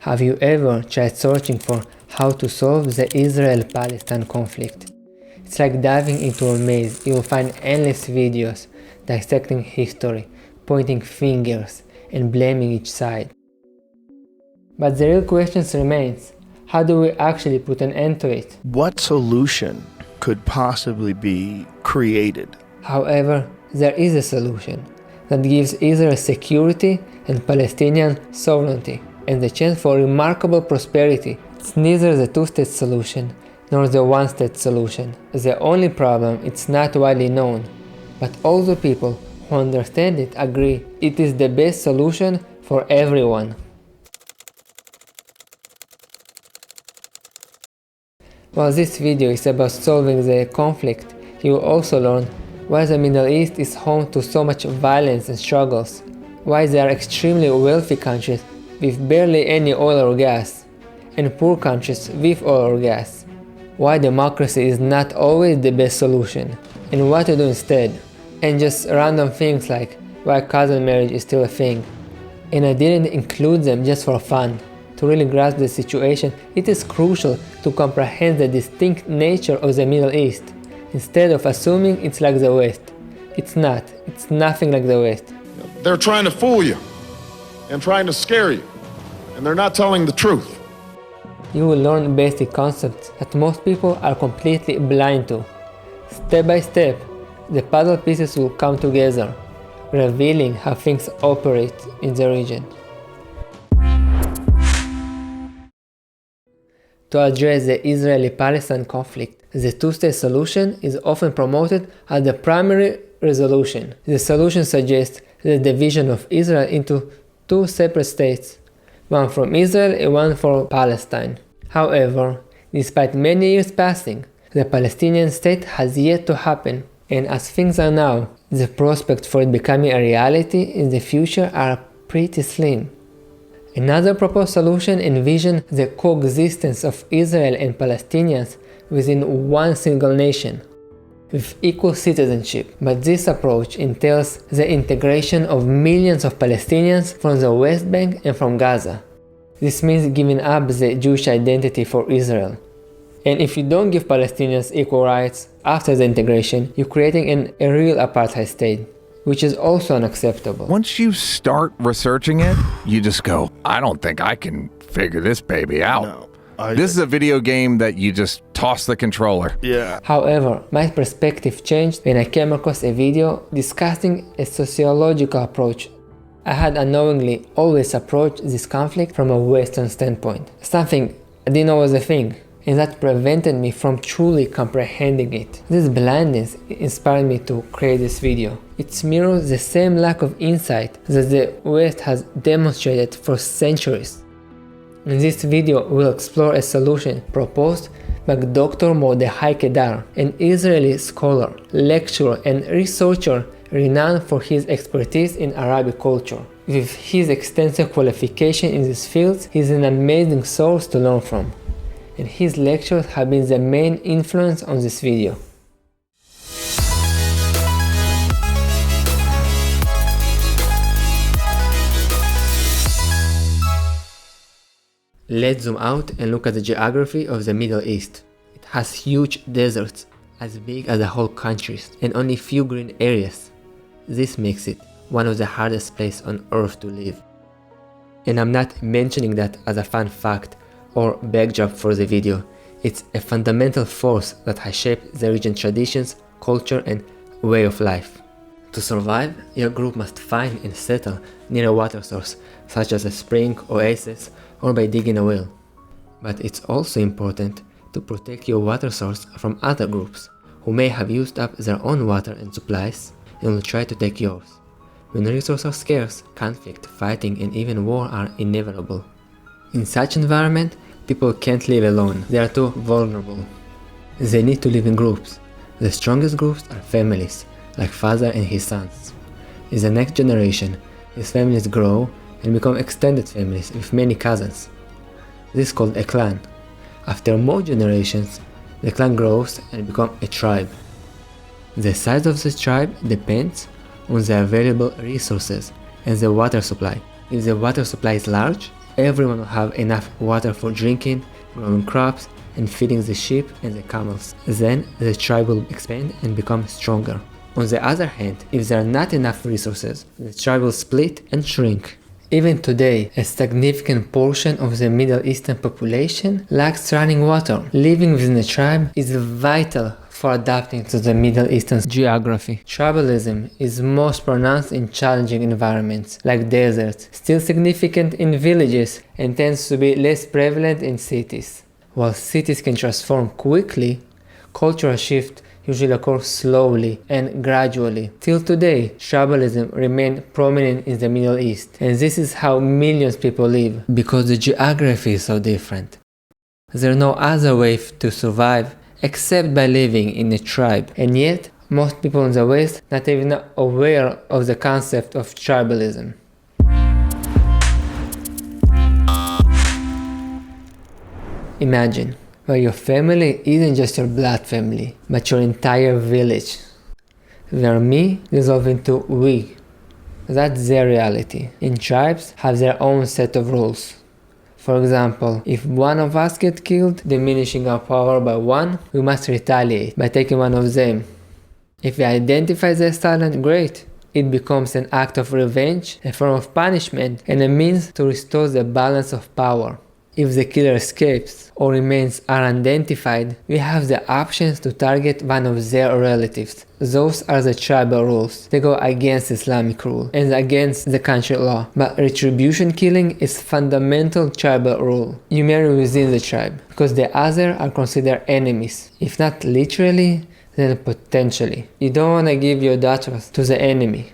Have you ever tried searching for how to solve the Israel-Palestine conflict? It's like diving into a maze. You will find endless videos dissecting history, pointing fingers, and blaming each side. But the real question remains, how do we actually put an end to it? What solution could possibly be created? However, there is a solution that gives Israel security and Palestinian sovereignty and the chance for remarkable prosperity. It's neither the two-state solution nor the one-state solution. The only problem, it's not widely known, but all the people who understand it agree it is the best solution for everyone. While this video is about solving the conflict, you will also learn why the Middle East is home to so much violence and struggles, why there are extremely wealthy countries with barely any oil or gas, and poor countries with oil or gas, why democracy is not always the best solution, and what to do instead, and just random things like why cousin marriage is still a thing. And I didn't include them just for fun. To really grasp the situation, it is crucial to comprehend the distinct nature of the Middle East, instead of assuming it's like the West. It's not. It's nothing like the West. They're trying to fool you and trying to scare you, and they're not telling the truth. You will learn basic concepts that most people are completely blind to. Step by step, the puzzle pieces will come together, revealing how things operate in the region. To address the Israeli-Palestine conflict, the two-state solution is often promoted as the primary resolution. The solution suggests the division of Israel into two separate states, one from Israel and one for Palestine. However, despite many years passing, the Palestinian state has yet to happen, and as things are now, the prospects for it becoming a reality in the future are pretty slim. Another proposed solution envisions the coexistence of Israel and Palestinians within one single nation, with equal citizenship, but this approach entails the integration of millions of Palestinians from the West Bank and from Gaza. This means giving up the Jewish identity for Israel. And if you don't give Palestinians equal rights after the integration, you're creating a real apartheid state, which is also unacceptable. Once you start researching it, you just go, I don't think I can figure this baby out. No, this is a video game that you just toss the controller. Yeah. However, my perspective changed when I came across a video discussing a sociological approach. I had unknowingly always approached this conflict from a Western standpoint, something I didn't know was a thing, and that prevented me from truly comprehending it. This blindness inspired me to create this video. It mirrors the same lack of insight that the West has demonstrated for centuries. In this video, we'll explore a solution proposed by Dr. Mordechai Kedar, an Israeli scholar, lecturer, and researcher renowned for his expertise in Arabic culture. With his extensive qualification in this field, he's an amazing source to learn from, and his lectures have been the main influence on this video. Let's zoom out and look at the geography of the Middle East. It has huge deserts, as big as the whole countries, and only few green areas. This makes it one of the hardest places on earth to live. And I'm not mentioning that as a fun fact or backdrop for the video. It's a fundamental force that has shaped the region's traditions, culture, and way of life. To survive, your group must find and settle near a water source, such as a spring, oasis, or by digging a well. But it's also important to protect your water source from other groups who may have used up their own water and supplies and will try to take yours. When resources are scarce, conflict, fighting, and even war are inevitable. In such environment, people can't live alone. They are too vulnerable. They need to live in groups. The strongest groups are families, like father and his sons. In the next generation, these families grow and become extended families with many cousins. This is called a clan. After more generations, the clan grows and becomes a tribe. The size of the tribe depends on the available resources and the water supply. If the water supply is large, everyone will have enough water for drinking, growing crops, and feeding the sheep and the camels. Then the tribe will expand and become stronger. On the other hand, if there are not enough resources, the tribe will split and shrink. Even today, a significant portion of the Middle Eastern population lacks running water. Living within a tribe is vital for adapting to the Middle Eastern geography. Tribalism is most pronounced in challenging environments, like deserts, still significant in villages, and tends to be less prevalent in cities. While cities can transform quickly, cultural shift usually occurs slowly and gradually. Till today, tribalism remains prominent in the Middle East, and this is how millions of people live, because the geography is so different. There is no other way to survive except by living in a tribe, and yet most people in the West not even aware of the concept of tribalism. Imagine where your family isn't just your blood family, but your entire village. Where me dissolve into we. That's their reality. And tribes have their own set of rules. For example, if one of us gets killed, diminishing our power by one, we must retaliate by taking one of them. If we identify the assailant, great. It becomes an act of revenge, a form of punishment, and a means to restore the balance of power. If the killer escapes or remains unidentified, we have the options to target one of their relatives. Those are the tribal rules. They go against Islamic rule and against the country law. But retribution killing is fundamental tribal rule. You marry within the tribe, because the other are considered enemies. If not literally, then potentially. You don't want to give your daughters to the enemy.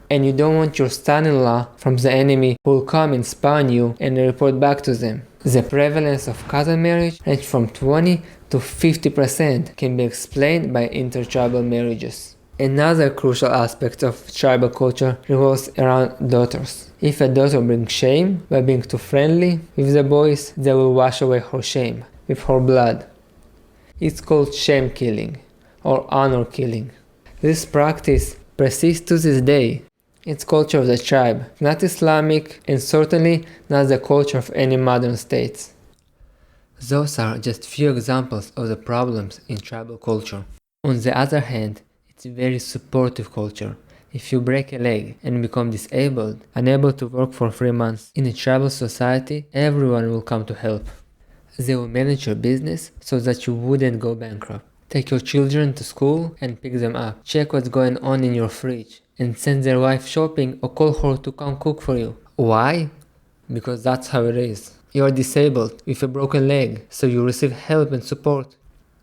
And you don't want your son-in-law from the enemy who will come and spy on you and report back to them. The prevalence of cousin marriage ranges from 20 to 50% can be explained by intertribal marriages. Another crucial aspect of tribal culture revolves around daughters. If a daughter brings shame by being too friendly with the boys, they will wash away her shame with her blood. It's called shame killing or honor killing. This practice persists to this day. It's culture of the tribe, not Islamic, and certainly not the culture of any modern states. Those are just few examples of the problems in tribal culture. On the other hand, it's a very supportive culture. If you break a leg and become disabled, unable to work for 3 months, in a tribal society, everyone will come to help. They will manage your business so that you wouldn't go bankrupt. Take your children to school and pick them up. Check what's going on in your fridge and send their wife shopping or call her to come cook for you. Why? Because that's how it is. You are disabled with a broken leg, so you receive help and support.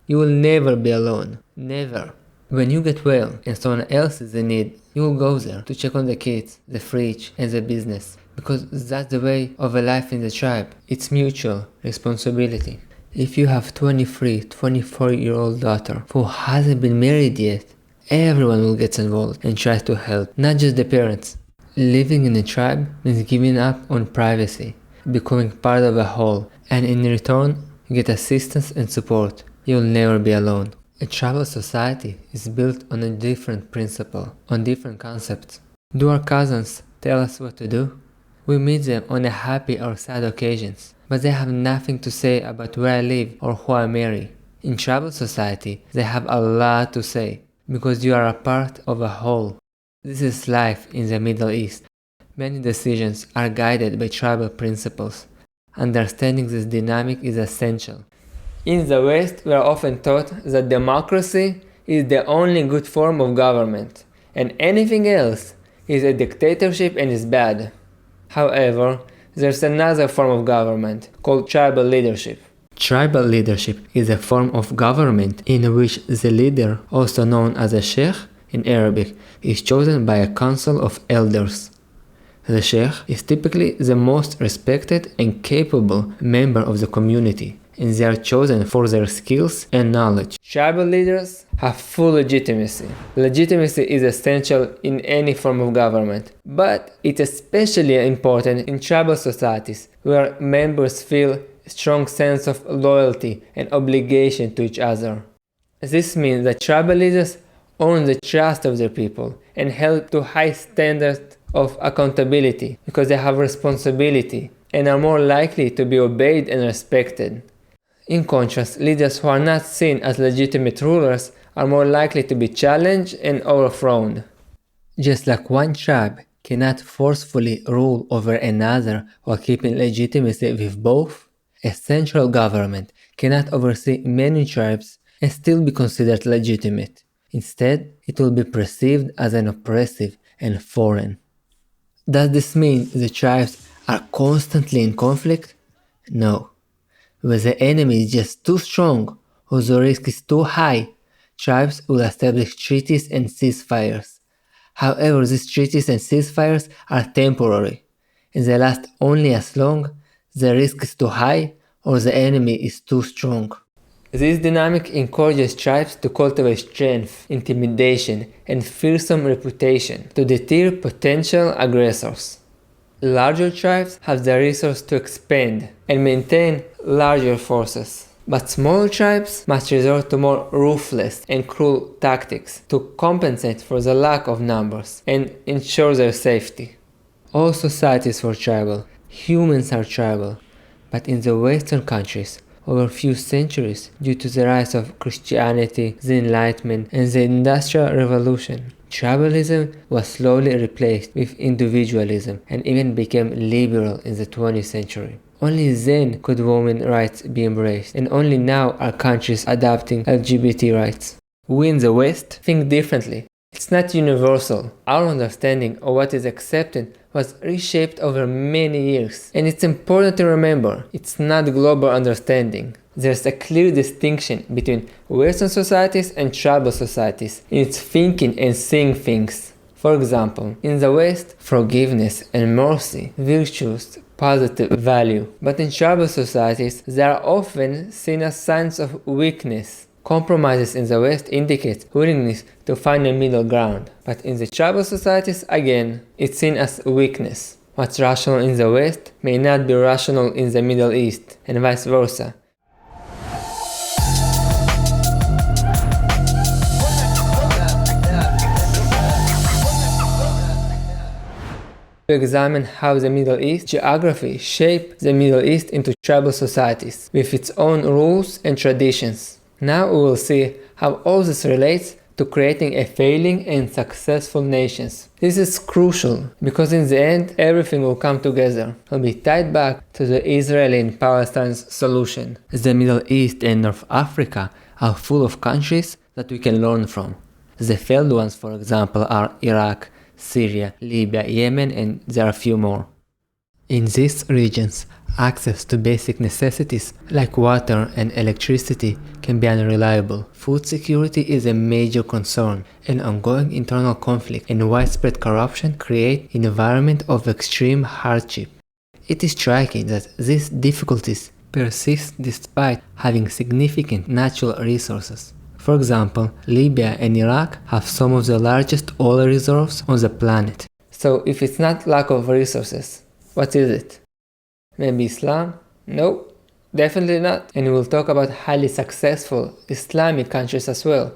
You will never be alone. Never. When you get well and someone else is in need, you will go there to check on the kids, the fridge, and the business. Because that's the way of a life in the tribe. It's mutual responsibility. If you have 23, 24-year-old daughter who hasn't been married yet, everyone will get involved and try to help, not just the parents. Living in a tribe means giving up on privacy, becoming part of a whole, and in return, you get assistance and support. You'll never be alone. A tribal society is built on a different principle, on different concepts. Do our cousins tell us what to do? We meet them on a happy or sad occasions, but they have nothing to say about where I live or who I marry. In tribal society, they have a lot to say, because you are a part of a whole. This is life in the Middle East. Many decisions are guided by tribal principles. Understanding this dynamic is essential. In the West, we are often taught that democracy is the only good form of government, and anything else is a dictatorship and is bad. However, there's another form of government called tribal leadership. Tribal leadership is a form of government in which the leader, also known as a sheikh in Arabic, is chosen by a council of elders. The sheikh is typically the most respected and capable member of the community, and they are chosen for their skills and knowledge. Tribal leaders have full legitimacy. Legitimacy is essential in any form of government, but it's especially important in tribal societies where members feel a strong sense of loyalty and obligation to each other. This means that tribal leaders earn the trust of their people and held to high standards of accountability because they have responsibility and are more likely to be obeyed and respected. In contrast, leaders who are not seen as legitimate rulers are more likely to be challenged and overthrown. Just like one tribe cannot forcefully rule over another while keeping legitimacy with both, a central government cannot oversee many tribes and still be considered legitimate. Instead, it will be perceived as an oppressive and foreign. Does this mean the tribes are constantly in conflict? No. When the enemy is just too strong or the risk is too high, tribes will establish treaties and ceasefires. However, these treaties and ceasefires are temporary, and they last only as long as the risk is too high or the enemy is too strong. This dynamic encourages tribes to cultivate strength, intimidation, and fearsome reputation to deter potential aggressors. Larger tribes have the resource to expand and maintain larger forces, but smaller tribes must resort to more ruthless and cruel tactics to compensate for the lack of numbers and ensure their safety. All societies are tribal, humans are tribal, but in the Western countries, over a few centuries, due to the rise of Christianity, the Enlightenment, and the Industrial Revolution, tribalism was slowly replaced with individualism and even became liberal in the 20th century. Only then could women's rights be embraced, and only now are countries adopting LGBT rights. We in the West think differently. It's not universal. Our understanding of what is accepted was reshaped over many years, and it's important to remember, it's not global understanding. There's a clear distinction between Western societies and tribal societies in its thinking and seeing things. For example, in the West, forgiveness and mercy, virtues, positive value, but in tribal societies, they are often seen as signs of weakness. Compromises in the West indicate willingness to find a middle ground, but in the tribal societies, again, it's seen as weakness. What's rational in the West may not be rational in the Middle East, and vice versa. To examine how the Middle East geography shaped the Middle East into tribal societies, with its own rules and traditions. Now we will see how all this relates to creating a failing and successful nations. This is crucial because in the end everything will come together, will be tied back to the Israeli and Palestine's solution. The Middle East and North Africa are full of countries that we can learn from. The failed ones, for example, are Iraq, Syria, Libya, Yemen, and there are a few more. In these regions, access to basic necessities like water and electricity can be unreliable. Food security is a major concern, and ongoing internal conflict and widespread corruption create an environment of extreme hardship. It is striking that these difficulties persist despite having significant natural resources. For example, Libya and Iraq have some of the largest oil reserves on the planet. So if it's not lack of resources, what is it? Maybe Islam? No, definitely not. And we'll talk about highly successful Islamic countries as well.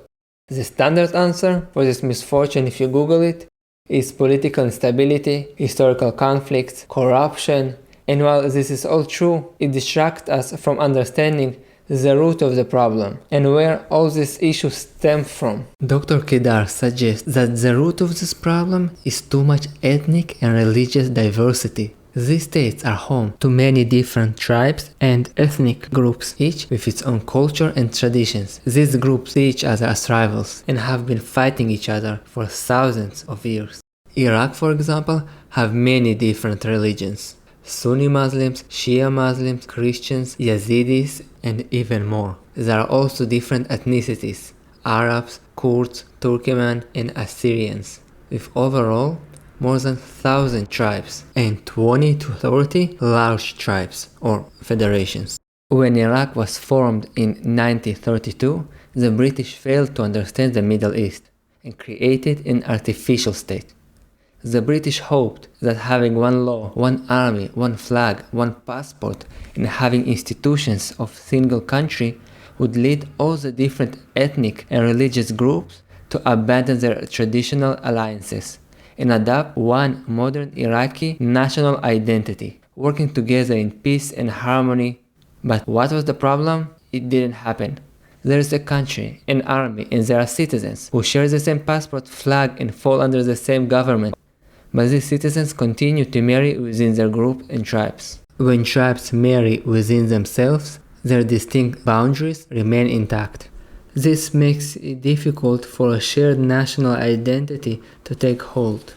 The standard answer for this misfortune, if you Google it, is political instability, historical conflicts, corruption. And while this is all true, it distracts us from understanding the root of the problem and where all these issues stem from. Dr. Kedar suggests that the root of this problem is too much ethnic and religious diversity. These states are home to many different tribes and ethnic groups, each with its own culture and traditions. These groups see each other as rivals and have been fighting each other for thousands of years. Iraq, for example, have many different religions. Sunni Muslims, Shia Muslims, Christians, Yazidis, and even more. There are also different ethnicities: Arabs, Kurds, Turkmen, and Assyrians, with overall more than 1,000 tribes and 20 to 30 large tribes or federations. When Iraq was formed in 1932, the British failed to understand the Middle East and created an artificial state. The British hoped that having one law, one army, one flag, one passport, and having institutions of single country would lead all the different ethnic and religious groups to abandon their traditional alliances and adopt one modern Iraqi national identity. working together in peace and harmony. But what was the problem? It didn't happen. There is a country, an army, and there are citizens who share the same passport, flag, and fall under the same government. But these citizens continue to marry within their group and tribes. When tribes marry within themselves, their distinct boundaries remain intact. This makes it difficult for a shared national identity to take hold.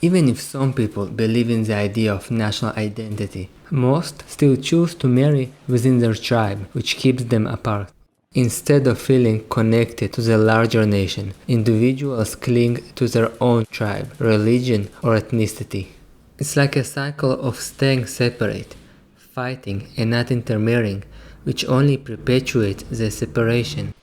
Even if some people believe in the idea of national identity, most still choose to marry within their tribe, which keeps them apart. Instead of feeling connected to the larger nation, individuals cling to their own tribe, religion, or ethnicity. It's like a cycle of staying separate, fighting and not intermarrying, which only perpetuates the separation.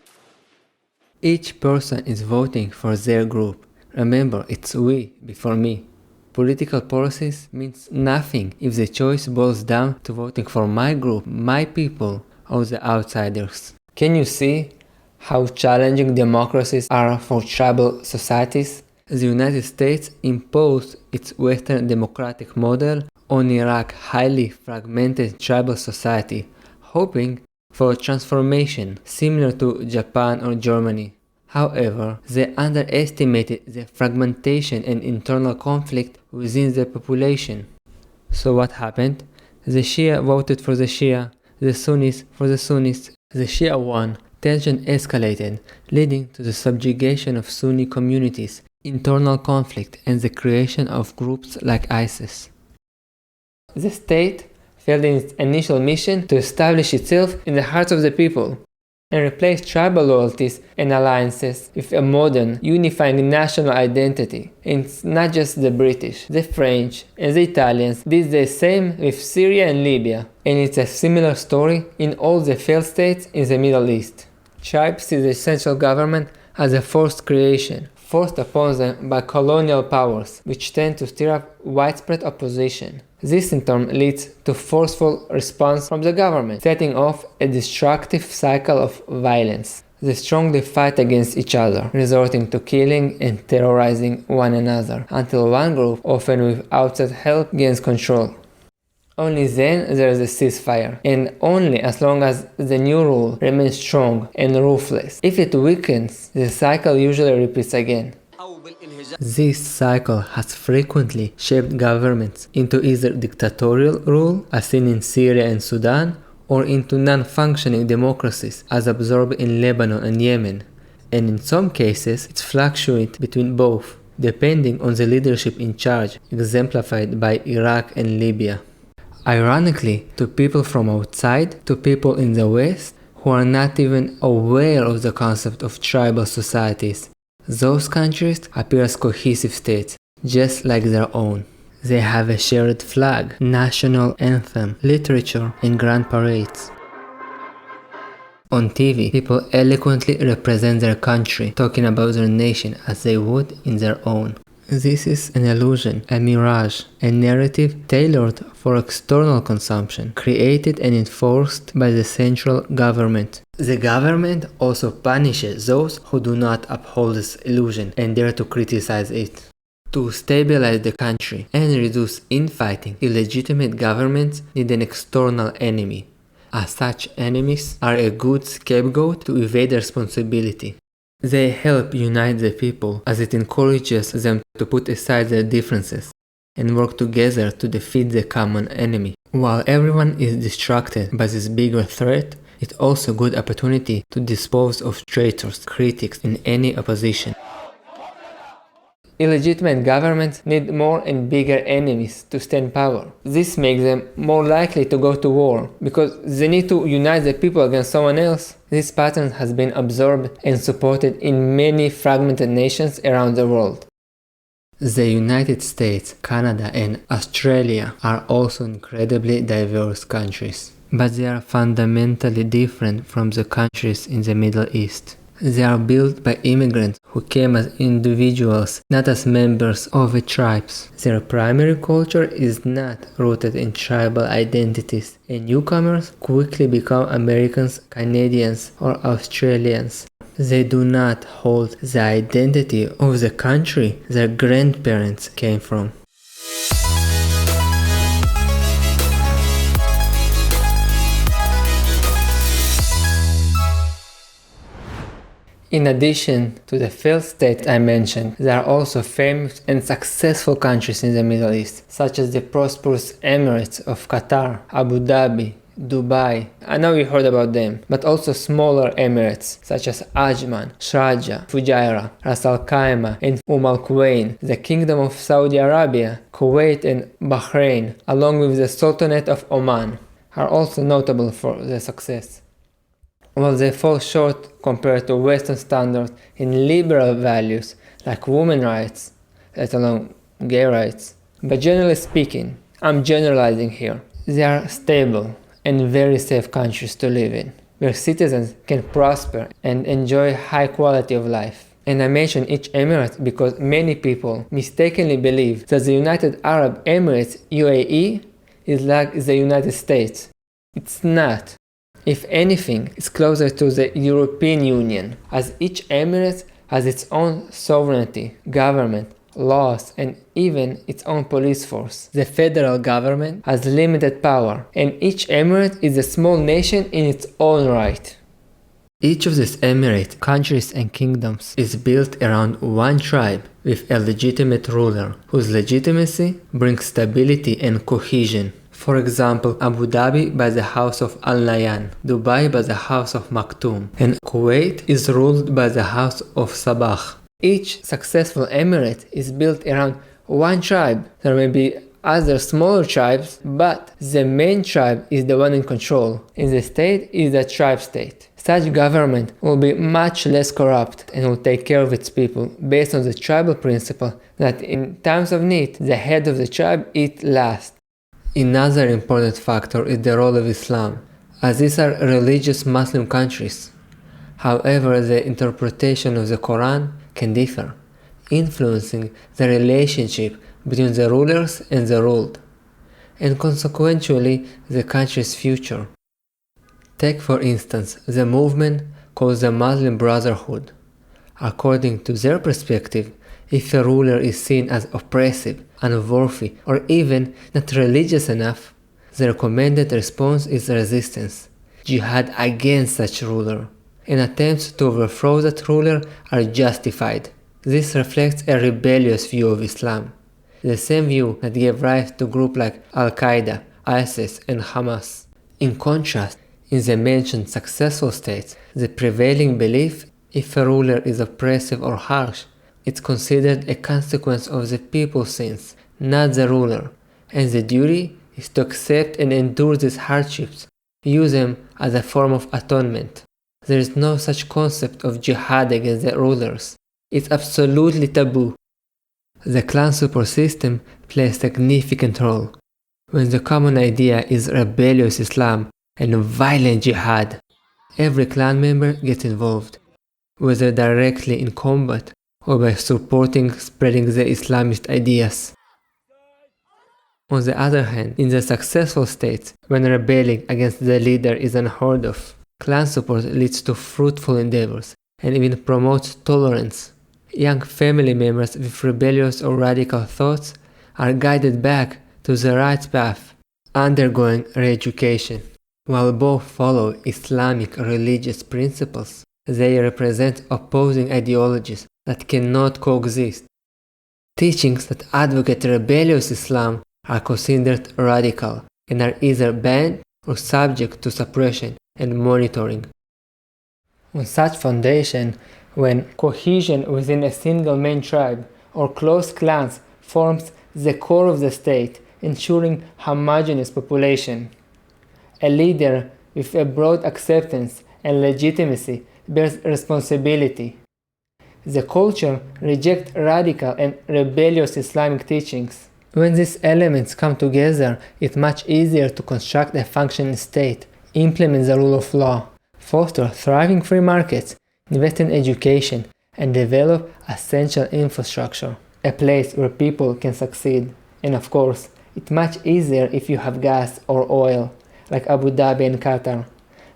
Each person is voting for their group. Remember, it's we before me. Political policies means nothing if the choice boils down to voting for my group, my people, or the outsiders. Can you see how challenging democracies are for tribal societies? The United States imposed its Western democratic model on Iraq's highly fragmented tribal society, hoping for a transformation similar to Japan or Germany. However, they underestimated the fragmentation and internal conflict within the population. So what happened? The Shia voted for the Shia, the Sunnis for the Sunnis. The Shia won. Tension escalated, leading to the subjugation of Sunni communities, internal conflict, and the creation of groups like ISIS. The state failed in its initial mission to establish itself in the hearts of the people and replace tribal loyalties and alliances with a modern, unifying national identity. And it's not just the British, the French, and the Italians did the same with Syria and Libya, and it's a similar story in all the failed states in the Middle East. Tribes see the central government as a forced creation, forced upon them by colonial powers, which tend to stir up widespread opposition. This in turn leads to forceful response from the government, setting off a destructive cycle of violence. They strongly fight against each other, resorting to killing and terrorizing one another, until one group, often with outside help, gains control. Only then there is a ceasefire, and only as long as the new rule remains strong and ruthless. If it weakens, the cycle usually repeats again. This cycle has frequently shaped governments into either dictatorial rule, as seen in Syria and Sudan, or into non-functioning democracies, as observed in Lebanon and Yemen. And in some cases, it fluctuates between both, depending on the leadership in charge, exemplified by Iraq and Libya. Ironically, to people from outside, to people in the West, who are not even aware of the concept of tribal societies, those countries appear as cohesive states, just like their own. They have a shared flag, national anthem, literature, and grand parades. On TV, people eloquently represent their country, talking about their nation as they would in their own. This is an illusion, a mirage, a narrative tailored for external consumption, created and enforced by the central government. The government also punishes those who do not uphold this illusion and dare to criticize it. To stabilize the country and reduce infighting, illegitimate governments need an external enemy, as such enemies are a good scapegoat to evade responsibility. They help unite the people as it encourages them to put aside their differences and work together to defeat the common enemy. While everyone is distracted by this bigger threat, it's also a good opportunity to dispose of traitors, critics, and any opposition. Illegitimate governments need more and bigger enemies to stay in power. This makes them more likely to go to war, because they need to unite the people against someone else. This pattern has been observed and supported in many fragmented nations around the world. The United States, Canada, and Australia are also incredibly diverse countries, but they are fundamentally different from the countries in the Middle East. They are built by immigrants who came as individuals, not as members of the tribes. Their primary culture is not rooted in tribal identities, and newcomers quickly become Americans, Canadians, or Australians. They do not hold the identity of the country their grandparents came from. In addition to the failed states I mentioned, there are also famous and successful countries in the Middle East, such as the prosperous Emirates of Qatar, Abu Dhabi, Dubai. I know you heard about them, but also smaller emirates such as Ajman, Sharjah, Fujairah, Ras Al Khaimah, and Al Quwain, the Kingdom of Saudi Arabia, Kuwait, and Bahrain, along with the Sultanate of Oman, are also notable for their success. While they fall short compared to Western standards in liberal values like women's rights, let alone gay rights, but generally speaking, I'm generalizing here, they are stable and very safe countries to live in, where citizens can prosper and enjoy high quality of life. And I mention each emirate because many people mistakenly believe that the United Arab Emirates UAE is like the United States. It's not. If anything, it's closer to the European Union, as each emirate has its own sovereignty, government, laws, and even its own police force. The federal government has limited power, and each emirate is a small nation in its own right. Each of these emirate countries and kingdoms is built around one tribe with a legitimate ruler, whose legitimacy brings stability and cohesion. For example, Abu Dhabi by the House of Al Nahyan, Dubai by the House of Maktoum, and Kuwait is ruled by the House of Sabah. Each successful emirate is built around one tribe. There may be other smaller tribes, but the main tribe is the one in control, and the state is a tribe state. Such government will be much less corrupt and will take care of its people based on the tribal principle that in times of need, the head of the tribe eats last. Another important factor is the role of Islam, as these are religious Muslim countries. However, the interpretation of the Quran can differ, influencing the relationship between the rulers and the ruled, and consequently the country's future. Take for instance the movement called the Muslim Brotherhood. According to their perspective, if a ruler is seen as oppressive, unworthy, or even not religious enough, the recommended response is resistance, jihad against such ruler, and attempts to overthrow that ruler are justified. This reflects a rebellious view of Islam, the same view that gave rise to groups like Al-Qaeda, ISIS, and Hamas. In contrast, in the mentioned successful states, the prevailing belief, if a ruler is oppressive or harsh, it's considered a consequence of the people's sins, not the ruler, and the duty is to accept and endure these hardships, use them as a form of atonement. There is no such concept of jihad against the rulers. It's absolutely taboo. The clan support system plays a significant role. When the common idea is rebellious Islam and violent jihad, every clan member gets involved, whether directly in combat or by supporting spreading the Islamist ideas. On the other hand, in the successful states, when rebelling against the leader is unheard of, clan support leads to fruitful endeavors and even promotes tolerance. Young family members with rebellious or radical thoughts are guided back to the right path, undergoing re-education. While both follow Islamic religious principles, they represent opposing ideologies that cannot coexist. Teachings that advocate rebellious Islam are considered radical and are either banned or subject to suppression and monitoring. On such foundation, when cohesion within a single main tribe or close clans forms the core of the state, ensuring homogeneous population, a leader with a broad acceptance and legitimacy bears responsibility. The culture rejects radical and rebellious Islamic teachings. When these elements come together, it's much easier to construct a functioning state, implement the rule of law, foster thriving free markets, invest in education, and develop essential infrastructure, a place where people can succeed. And of course, it's much easier if you have gas or oil, like Abu Dhabi and Qatar.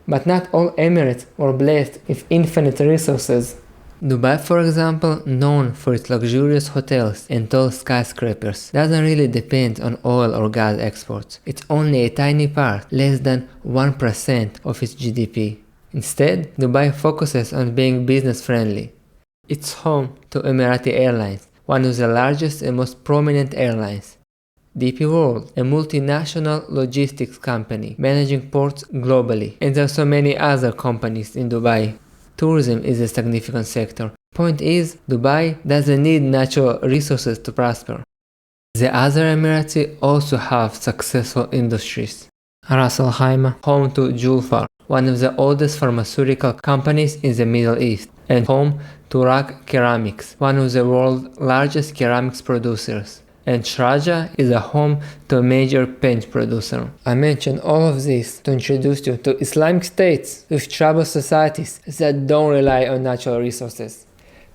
But not all emirates were blessed with infinite resources. Dubai, for example, known for its luxurious hotels and tall skyscrapers, doesn't really depend on oil or gas exports. It's only a tiny part, less than 1% of its GDP. Instead, Dubai focuses on being business-friendly. It's home to Emirati Airlines, one of the largest and most prominent airlines. DP World, a multinational logistics company managing ports globally, and there are so many other companies in Dubai. Tourism is a significant sector. Point is, Dubai doesn't need natural resources to prosper. The other Emirates also have successful industries. Ras Al Khaimah, home to Julfar, one of the oldest pharmaceutical companies in the Middle East, and home to Rak Ceramics, one of the world's largest ceramics producers. And Sharjah is a home to a major paint producer. I mention all of this to introduce you to Islamic states with tribal societies that don't rely on natural resources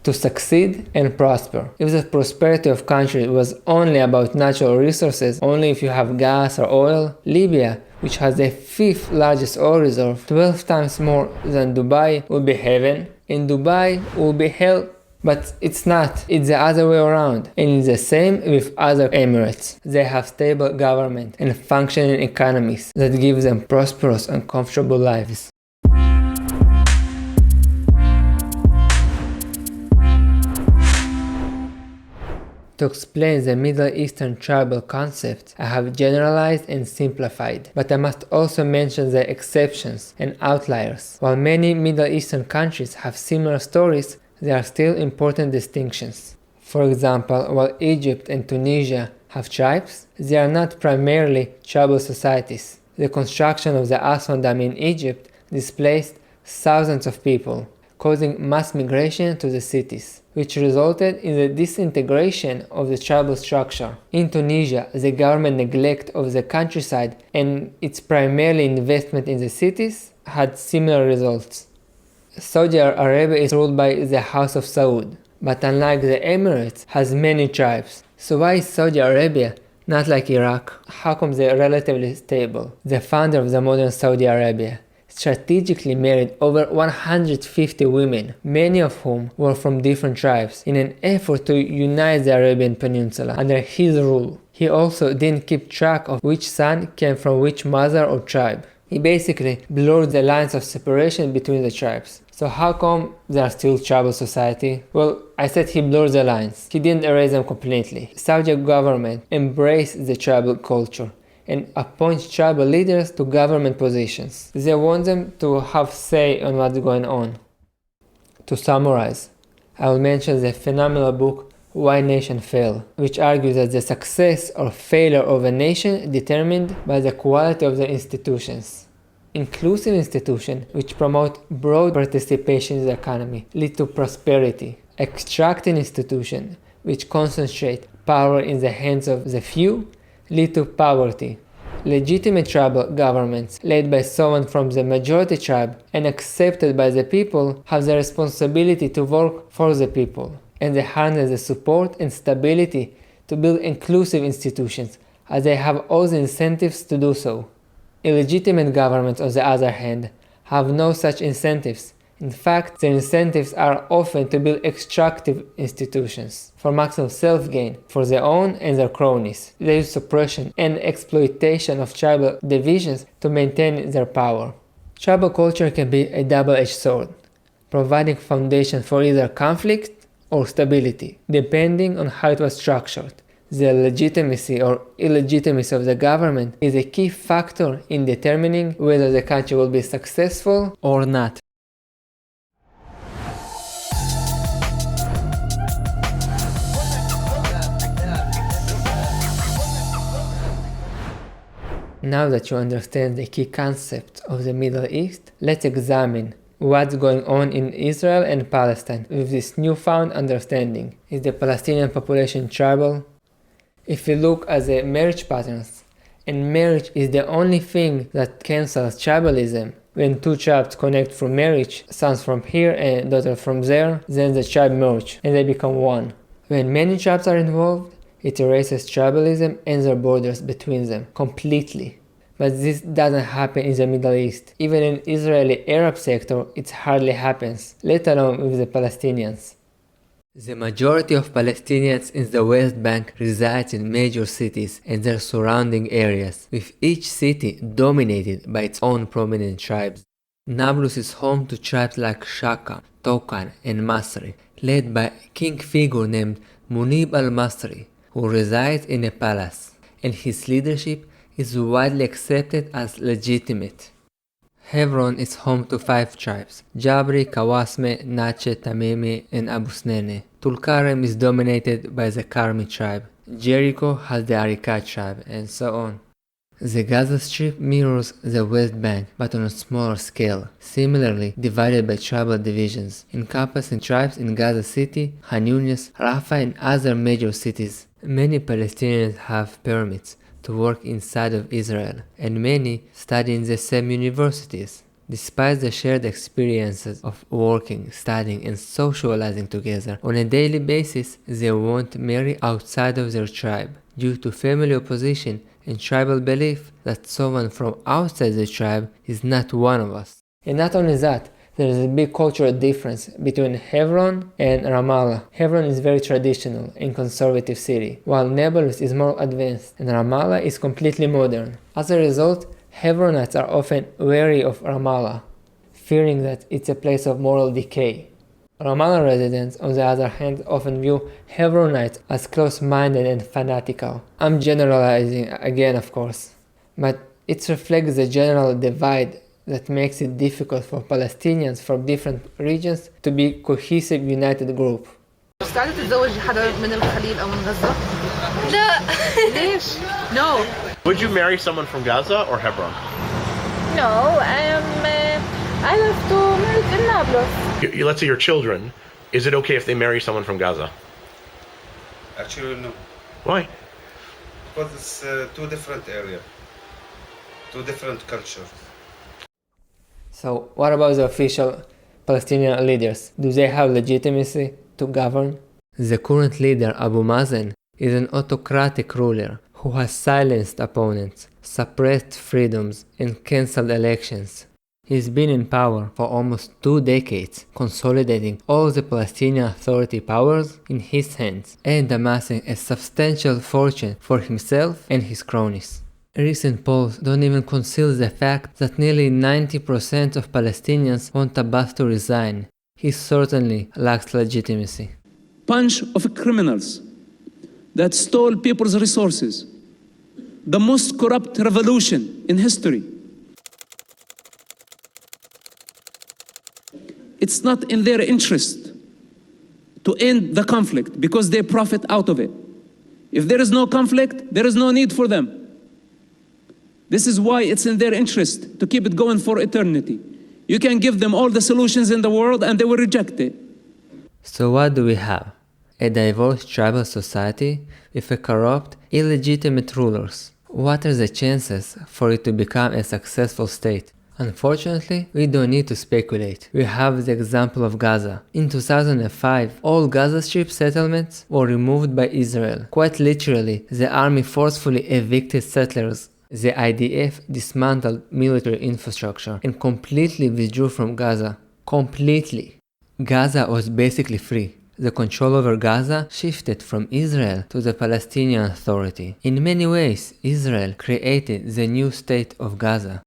to succeed and prosper. If the prosperity of countries was only about natural resources, only if you have gas or oil, Libya, which has the 5th largest oil reserve, 12 times more than Dubai, would be heaven, and Dubai will be hell. But it's not, it's the other way around, and it's the same with other Emirates. They have stable government and functioning economies that give them prosperous and comfortable lives. To explain the Middle Eastern tribal concept, I have generalized and simplified, but I must also mention the exceptions and outliers. While many Middle Eastern countries have similar stories, there are still important distinctions. For example, while Egypt and Tunisia have tribes, they are not primarily tribal societies. The construction of the Aswan Dam in Egypt displaced thousands of people, causing mass migration to the cities, which resulted in the disintegration of the tribal structure. In Tunisia, the government neglect of the countryside and its primarily investment in the cities had similar results. Saudi Arabia is ruled by the House of Saud, but unlike the Emirates, has many tribes. So why is Saudi Arabia not like Iraq? How come they're relatively stable? The founder of the modern Saudi Arabia strategically married over 150 women, many of whom were from different tribes, in an effort to unite the Arabian Peninsula under his rule. He also didn't keep track of which son came from which mother or tribe. He basically blurred the lines of separation between the tribes. So how come they are still tribal society? Well, I said he blurred the lines. He didn't erase them completely. Saudi government embraced the tribal culture and appoints tribal leaders to government positions. They want them to have say on what's going on. To summarize, I will mention the phenomenal book Why Nations Fail, which argues that the success or failure of a nation determined by the quality of the institutions. Inclusive institutions, which promote broad participation in the economy, lead to prosperity. Extracting institutions, which concentrate power in the hands of the few, lead to poverty. Legitimate tribal governments, led by someone from the majority tribe and accepted by the people, have the responsibility to work for the people, and they harness the support and stability to build inclusive institutions, as they have all the incentives to do so. Illegitimate governments, on the other hand, have no such incentives. In fact, their incentives are often to build extractive institutions for maximum self-gain for their own and their cronies. They use suppression and exploitation of tribal divisions to maintain their power. Tribal culture can be a double-edged sword, providing foundation for either conflict or stability, depending on how it was structured. The legitimacy or illegitimacy of the government is a key factor in determining whether the country will be successful or not. Now that you understand the key concepts of the Middle East, let's examine what's going on in Israel and Palestine with this newfound understanding. Is the Palestinian population tribal? If we look at the marriage patterns, and marriage is the only thing that cancels tribalism, when two tribes connect through marriage, sons from here and daughter from there, then the tribe merge and they become one. When many tribes are involved, it erases tribalism and their borders between them completely. But this doesn't happen in the Middle East. Even in Israeli Arab sector, it hardly happens, let alone with the Palestinians. The majority of Palestinians in the West Bank resides in major cities and their surrounding areas, with each city dominated by its own prominent tribes. Nablus is home to tribes like Shaka, Tokan, and Masri, led by a king figure named Munib al-Masri, who resides in a palace, and his leadership is widely accepted as legitimate. Hebron is home to 5 tribes: Jabri, Kawasme, Nache, Tamimi, and Abusnene. Tulkarem is dominated by the Karmi tribe. Jericho has the Arika tribe, and so on. The Gaza Strip mirrors the West Bank, but on a smaller scale, similarly divided by tribal divisions, encompassing tribes in Gaza City, Khan Yunis, Rafah, and other major cities. Many Palestinians have permits to work inside of Israel, and many study in the same universities. Despite the shared experiences of working, studying, and socializing together on a daily basis, they won't marry outside of their tribe due to family opposition and tribal belief that someone from outside the tribe is not one of us. And not only that, there is a big cultural difference between Hebron and Ramallah. Hebron is very traditional and conservative city, while Nablus is more advanced and Ramallah is completely modern. As a result, Hebronites are often wary of Ramallah, fearing that it's a place of moral decay. Ramallah residents, on the other hand, often view Hebronites as close-minded and fanatical. I'm generalizing again, of course, but it reflects the general divide that makes it difficult for Palestinians from different regions to be a cohesive, united group. مستعدة تتزوج حدا من الخليل أو من غزة؟ لا. ليش؟ No. Would you marry someone from Gaza or Hebron? No, I love to marry in Nablus. Let's say your children. Is it okay if they marry someone from Gaza? Actually, no. Why? Because it's two different areas, two different cultures. So what about the official Palestinian leaders? Do they have legitimacy to govern? The current leader, Abu Mazen, is an autocratic ruler who has silenced opponents, suppressed freedoms, and cancelled elections. He's been in power for almost 2 decades, consolidating all the Palestinian Authority powers in his hands and amassing a substantial fortune for himself and his cronies. Recent polls don't even conceal the fact that nearly 90% of Palestinians want Abbas to resign. He certainly lacks legitimacy. Bunch of criminals that stole people's resources. The most corrupt revolution in history. It's not in their interest to end the conflict because they profit out of it. If there is no conflict, there is no need for them. This is why it's in their interest to keep it going for eternity. You can give them all the solutions in the world and they will reject it. So what do we have? A diverse tribal society with a corrupt, illegitimate rulers. What are the chances for it to become a successful state? Unfortunately, we don't need to speculate. We have the example of Gaza. In 2005, all Gaza Strip settlements were removed by Israel. Quite literally, the army forcefully evicted settlers. The IDF dismantled military infrastructure and completely withdrew from Gaza. Completely. Gaza was basically free. The control over Gaza shifted from Israel to the Palestinian Authority. In many ways, Israel created the new state of Gaza.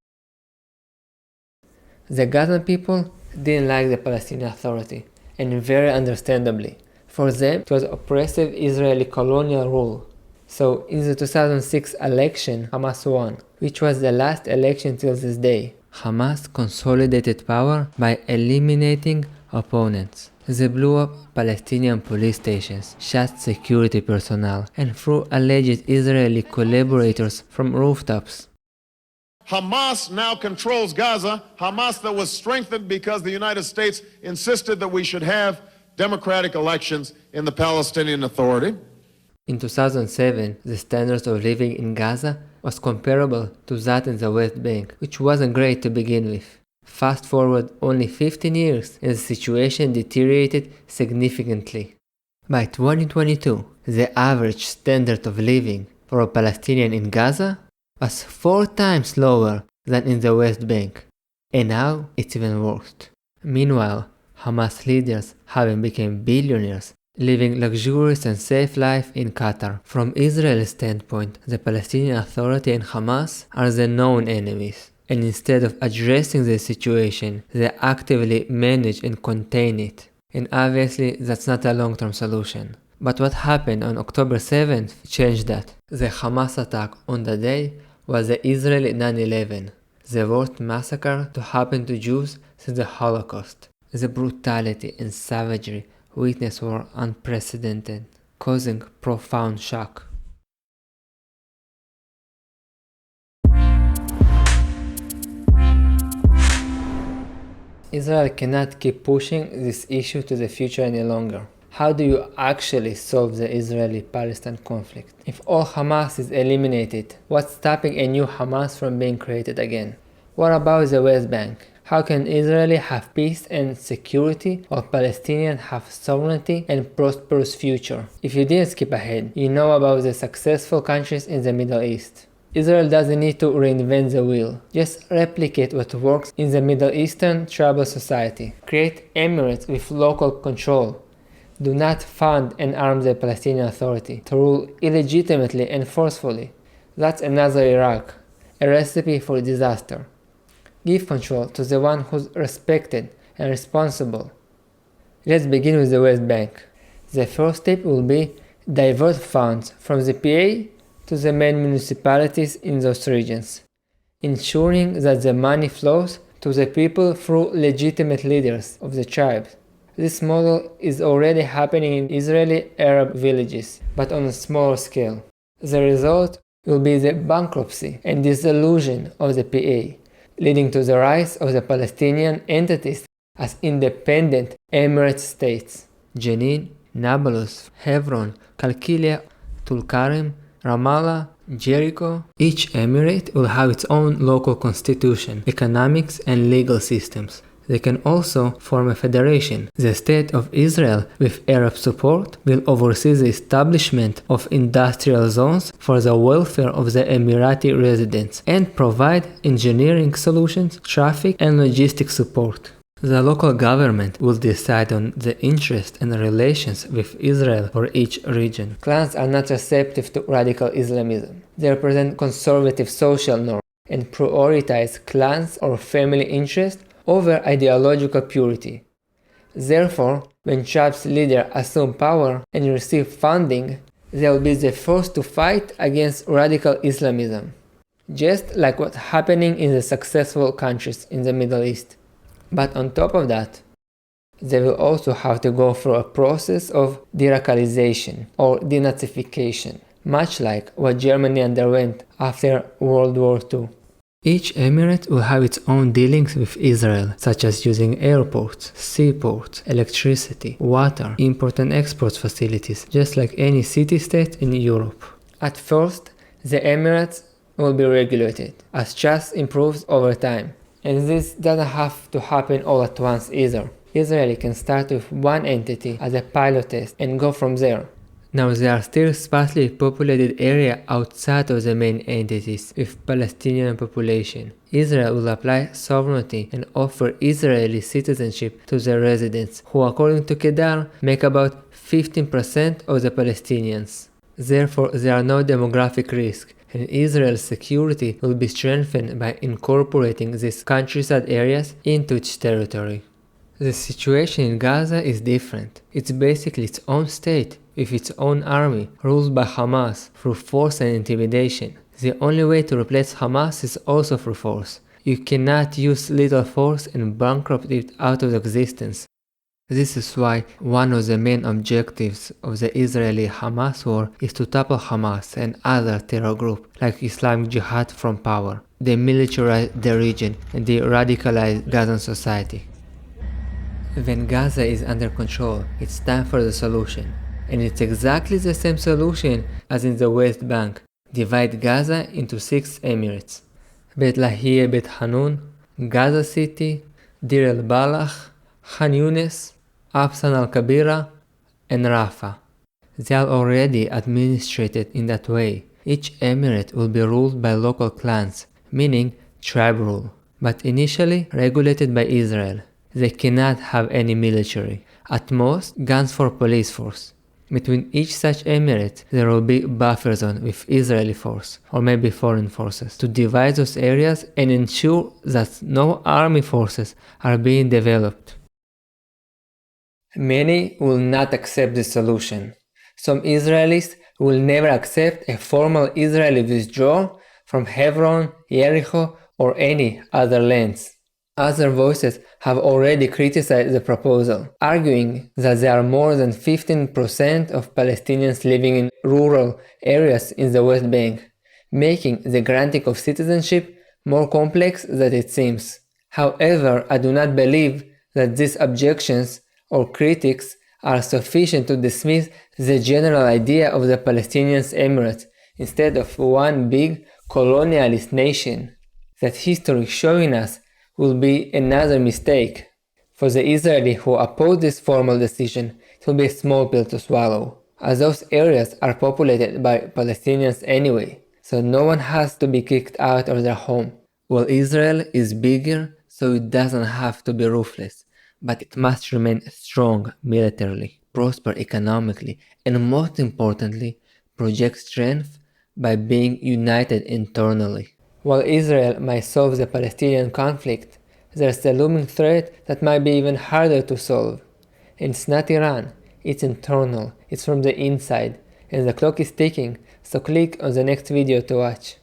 The Gazan people didn't like the Palestinian Authority, and very understandably. For them, it was oppressive Israeli colonial rule. So, in the 2006 election, Hamas won, which was the last election till this day. Hamas consolidated power by eliminating opponents. They blew up Palestinian police stations, shot security personnel, and threw alleged Israeli collaborators from rooftops. Hamas now controls Gaza, Hamas that was strengthened because the United States insisted that we should have democratic elections in the Palestinian Authority. In 2007, the standards of living in Gaza was comparable to that in the West Bank, which wasn't great to begin with. Fast forward only 15 years and the situation deteriorated significantly. By 2022, the average standard of living for a Palestinian in Gaza was 4 times lower than in the West Bank. And now it's even worse. Meanwhile, Hamas leaders have become billionaires, living luxurious and safe life in Qatar. From Israel's standpoint, the Palestinian Authority and Hamas are the known enemies. And instead of addressing the situation, they actively manage and contain it. And obviously, that's not a long-term solution. But what happened on October 7th changed that. The Hamas attack on the day was the Israeli 9/11, the worst massacre to happen to Jews since the Holocaust. The brutality and savagery witnessed were unprecedented, causing profound shock. Israel cannot keep pushing this issue to the future any longer. How do you actually solve the Israeli-Palestine conflict? If all Hamas is eliminated, what's stopping a new Hamas from being created again? What about the West Bank? How can Israeli have peace and security while Palestinians have sovereignty and prosperous future? If you didn't skip ahead, you know about the successful countries in the Middle East. Israel doesn't need to reinvent the wheel. Just replicate what works in the Middle Eastern tribal society. Create emirates with local control. Do not fund and arm the Palestinian Authority to rule illegitimately and forcefully. That's another Iraq, a recipe for disaster. Give control to the one who's respected and responsible. Let's begin with the West Bank. The first step will be divert funds from the PA to the main municipalities in those regions, ensuring that the money flows to the people through legitimate leaders of the tribes. This model is already happening in Israeli Arab villages, but on a smaller scale. The result will be the bankruptcy and dissolution of the PA, leading to the rise of the Palestinian entities as independent emirate states. Jenin, Nablus, Hebron, Qalqilia, Tulkarem, Ramallah, Jericho. Each emirate will have its own local constitution, economics, and legal systems. They can also form a federation. The State of Israel, with Arab support, will oversee the establishment of industrial zones for the welfare of the Emirati residents and provide engineering solutions, traffic, and logistic support. The local government will decide on the interests and relations with Israel for each region. Clans are not receptive to radical Islamism. They represent conservative social norms and prioritize clans or family interests over ideological purity. Therefore, when tribes leaders assume power and receive funding, they will be the first to fight against radical Islamism, just like what's happening in the successful countries in the Middle East. But on top of that, they will also have to go through a process of de-radicalization or denazification, much like what Germany underwent after World War II. Each emirate will have its own dealings with Israel, such as using airports, seaports, electricity, water, import and export facilities, just like any city-state in Europe. At first, the emirates will be regulated, as trust improves over time. And this doesn't have to happen all at once either. Israel can start with one entity as a pilot test and go from there. Now there are still sparsely populated areas outside of the main entities with Palestinian population. Israel will apply sovereignty and offer Israeli citizenship to their residents, who according to Kedar make about 15% of the Palestinians. Therefore, there are no demographic risks, and Israel's security will be strengthened by incorporating these countryside areas into its territory. The situation in Gaza is different. It's basically its own state, with its own army, ruled by Hamas through force and intimidation. The only way to replace Hamas is also through force. You cannot use little force and bankrupt it out of existence. This is why one of the main objectives of the Israeli-Hamas war is to topple Hamas and other terror groups like Islamic Jihad from power. They militarize the region and they radicalize Gazan society. When Gaza is under control, it's time for the solution. And it's exactly the same solution as in the West Bank. Divide Gaza into 6 emirates: Bet Lahia, Bet Hanun, Gaza City, Deir el-Balach, Khan Yunis, Absan al-Kabira, and Rafah. They are already administrated in that way. Each emirate will be ruled by local clans, meaning tribe rule, but initially regulated by Israel. They cannot have any military, at most guns for police force. Between each such emirate, there will be buffer zone with Israeli force, or maybe foreign forces, to divide those areas and ensure that no army forces are being developed. Many will not accept this solution. Some Israelis will never accept a formal Israeli withdrawal from Hebron, Jericho, or any other lands. Other voices have already criticized the proposal, arguing that there are more than 15% of Palestinians living in rural areas in the West Bank, making the granting of citizenship more complex than it seems. However, I do not believe that these objections or critics are sufficient to dismiss the general idea of the Palestinian Emirate instead of one big colonialist nation. That history is showing us will be another mistake. For the Israelis who oppose this formal decision, it will be a small pill to swallow, as those areas are populated by Palestinians anyway, so no one has to be kicked out of their home. Well, Israel is bigger, so it doesn't have to be ruthless, but it must remain strong militarily, prosper economically, and most importantly, project strength by being united internally. While Israel might solve the Palestinian conflict, there's a looming threat that might be even harder to solve. And it's not Iran, it's internal, it's from the inside, and the clock is ticking, so click on the next video to watch.